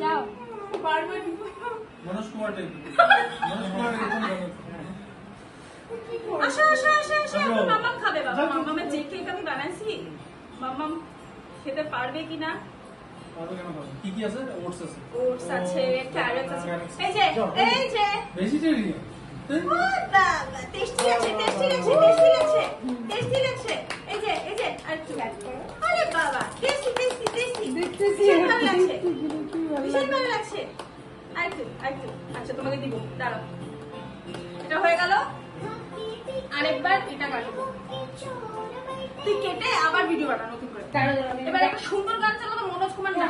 যাও মনোজ কুমার আসো আসো আসো আসো মাম্মাম খাবে বাবা মাম্মামের যে কেক আমি বানাইছি মাম্মাম খেতে পারবে কিনা কি কি আছে ওটস আছে ওটস আছে ক্যারট আছে এই যে ভেজিটেরিয়ান বাবা টেস্টি আছে টেস্টি আছে টেস্টি আছে টেস্টি আছে এই যে আর একটু অ্যাড করো আরে বাবা টেস্টি টেস্টি টেস্টি দেখতেছি ভালো লাগছে ভীষণ ভালো লাগছে আর একটু আচ্ছা তোমাকে দিব দাঁড়াও এটা হয়ে গেল আরেকবার এটা কাটবো তুই কেটে আবার ভিডিও বানা নতুন করে এবার একটা সুন্দর গান চালাবো মনোজ কুমার না